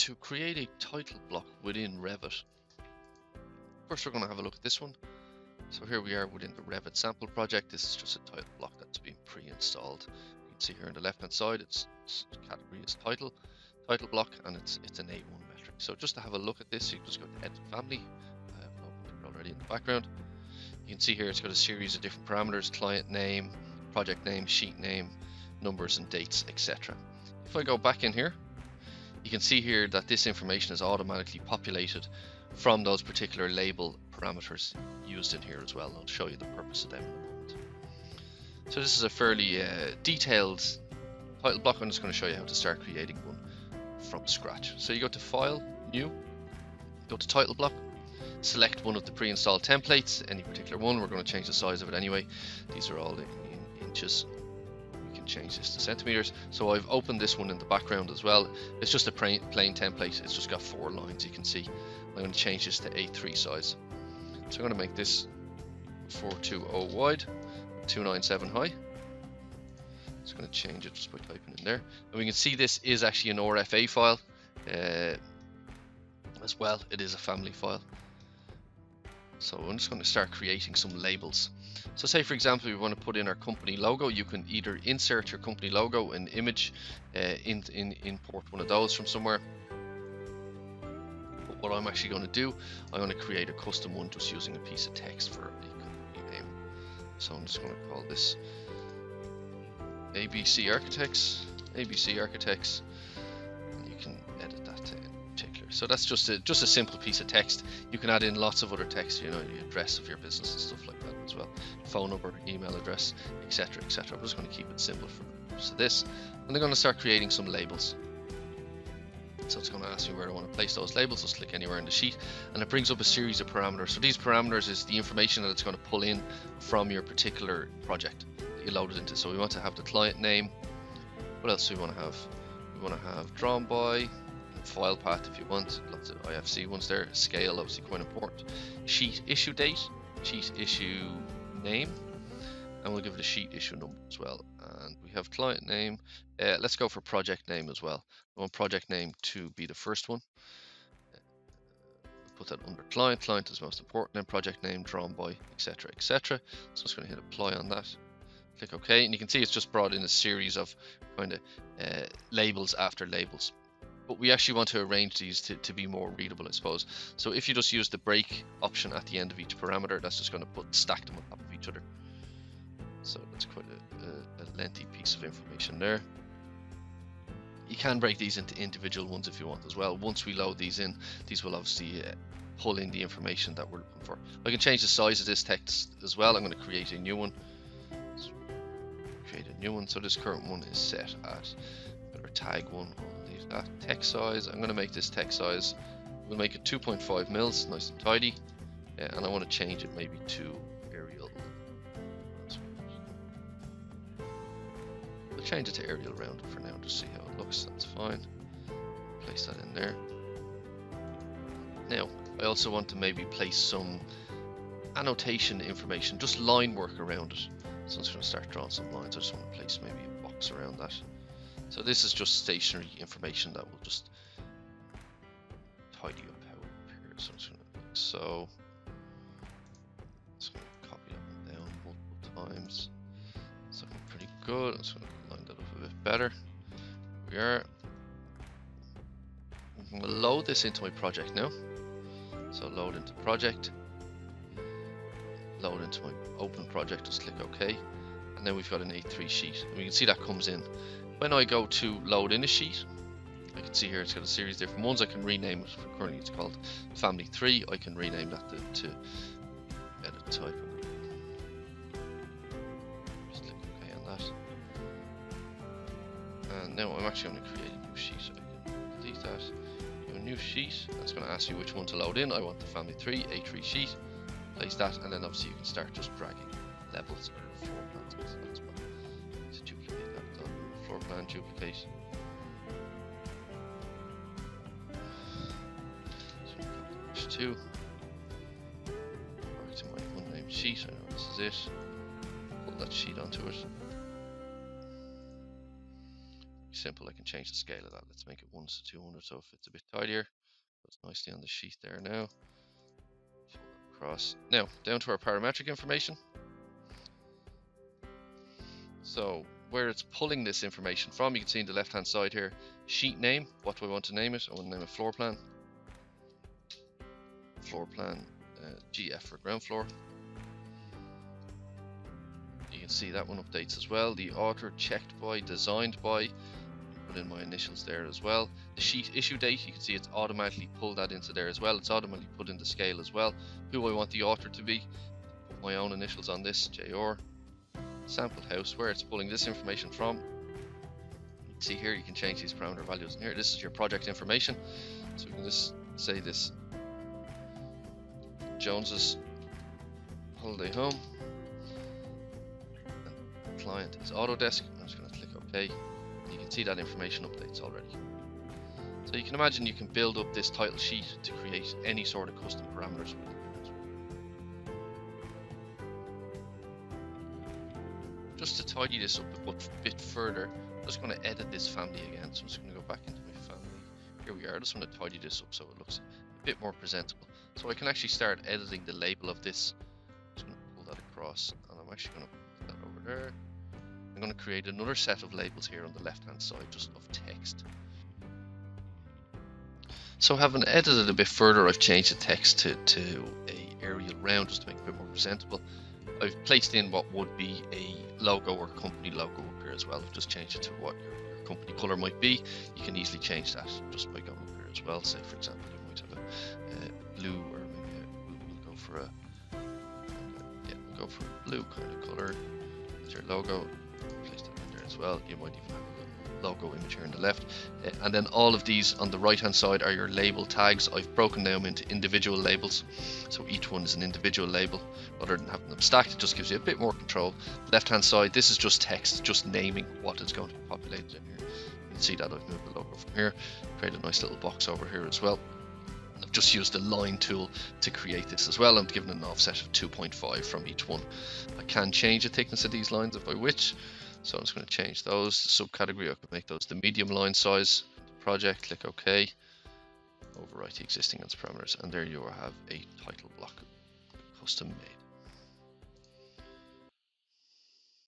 to create a title block within Revit, first we're going to have a look at this one. So here we are within the Revit sample project. This is just a title block that's been pre-installed. You can see here on the left hand side, its category is title block, and it's an A1 metric. So just to have a look at this, you can just go to Edit Family. I have opened it already in the background. You can see here it's got a series of different parameters: client name, project name, sheet name, numbers and dates, etc. If I go back in here, you can see here that this information is automatically populated from those particular label parameters used in here as well. I'll show you the purpose of them in a moment. So this is a fairly detailed title block. I'm just going to show you how to start creating one from scratch. So you go to File, New, go to Title Block, select one of the pre-installed templates, any particular one. We're going to change the size of it anyway. These are all in inches. We can change this to centimeters. So I've opened this one in the background as well. It's just a plain template. It's just got 4 lines, you can see. I'm going to change this to A3 size. So I'm going to make this 420 wide, 297 high. Just going to change it just by typing in there. And we can see this is actually an RFA file as well. It is a family file. So I'm just going to start creating some labels. So say for example we want to put in our company logo. You can either insert your company logo, an image, import one of those from somewhere. But what I'm actually going to do, I'm going to create a custom one just using a piece of text for a company name. So I'm just going to call this ABC Architects, and you can edit that in particular. So that's just a simple piece of text. You can add in lots of other text, you know, the address of your business and stuff like that as well, phone number, email address, etc., etc. I'm just going to keep it simple for the purpose of this, and I'm going to start creating some labels. So it's going to ask me where I want to place those labels. Just click anywhere in the sheet, and it brings up a series of parameters. So these parameters is the information that it's going to pull in from your particular project that you loaded into. So we want to have the client name. What else do we want to have? We want to have drawn by, file path if you want, lots of IFC ones there, scale obviously quite important, sheet issue date, sheet issue name, and we'll give it a sheet issue number as well. And we have client name. Let's go for project name as well. I want project name to be the first one. Put that under client. Client is most important. Then project name, drawn by, etc., etc. So I'm just going to hit apply on that. Click OK, and you can see it's just brought in a series of kind of labels after labels. But we actually want to arrange these to be more readable, I suppose. So if you just use the break option at the end of each parameter, that's just going to stack them on top of each other. So that's quite a lengthy piece of information there. You can break these into individual ones if you want as well. Once we load these in, these will obviously pull in the information that we're looking for. I can change the size of this text as well. I'm going to create a new one. So this current one is set at our tag one. I'll leave that text size. I'm going to make this text size. We'll make it 2.5 mils, nice and tidy. And I want to change it maybe to Arial. We'll change it to Arial rounded for now to see how it looks. That's fine. Place that in there. Now, I also want to maybe place some annotation information, just line work around it. So I'm just going to start drawing some lines. I just want to place maybe a box around that. So this is just stationary information that will just tidy up how it appears. So I'm just going to copy that one down multiple times. It's looking pretty good. I'm just going to line that up a bit better. Here we are. I'm going to load this into my project now. So load into project. Load into my open project, just click OK, and then we've got an A3 sheet, and we can see that comes in. When I go to load in a sheet, I can see here it's got a series of different ones. I can rename it. Currently it's called Family 3. I can rename that to edit type. Just click OK on that. And now I'm actually going to create a new sheet. So I can delete that. Do a new sheet. That's going to ask you which one to load in. I want the Family 3 A3 sheet. Place that, and then obviously you can start just dragging levels or floor plans. That's fine. To duplicate that, floor plan, duplicate. So copy 2. Back to my unnamed sheet. I know this is it. Pull that sheet onto it. simple. I can change the scale of that. Let's make it 1 to 200 so it fits a bit tidier. Goes nicely on the sheet there now. Pull that across. Now, down to our parametric information. So, where it's pulling this information from, you can see in the left-hand side here, sheet name. What do I want to name it? I want to name it floor plan. Floor plan GF for ground floor. You can see that one updates as well. The author, checked by, designed by. Put in my initials there as well. The sheet issue date, you can see it's automatically pulled that into there as well. It's automatically put in the scale as well. Who I want the author to be. Put my own initials on this, JR. Sample house, where it's pulling this information from. You can see here you can change these parameter values in here. This is your project information. So we can just say this Jones's holiday home. And client is Autodesk. I'm just going to click OK. You can see that information updates already. So you can imagine you can build up this title sheet to create any sort of custom parameters with it. Just to tidy this up a bit further, I'm just going to edit this family again. So I'm just going to go back into my family. Here we are. I just want to tidy this up so it looks a bit more presentable. So I can actually start editing the label of this. I'm just going to pull that across, and I'm actually going to put that over there. I'm going to create another set of labels here on the left hand side, just of text. So having edited a bit further, I've changed the text to a aerial round just to make it a bit more presentable. I've placed in what would be a logo or company logo up here as well. I've just changed it to what your company color might be. You can easily change that just by going up here as well. Say for example you might have a blue, or maybe we'll go for a we'll go for a blue kind of color. That's your logo. Place that in there as well. You might even have a logo image here on the left, and then all of these on the right hand side are your label tags. I've broken them into individual labels, so each one is an individual label rather than having them stacked. It just gives you a bit more control. Left hand side, this is just text, just naming what is going to be populated in here. You can see that I've moved the logo from here, create a nice little box over here as well. I've just used the line tool to create this as well. I'm given an offset of 2.5 from each one. I can change the thickness of these lines if I wish. So I'm just going to change those. The subcategory, I could make those the medium line size. Project, click OK. Overwrite the existing as parameters, and there you have a title block custom made.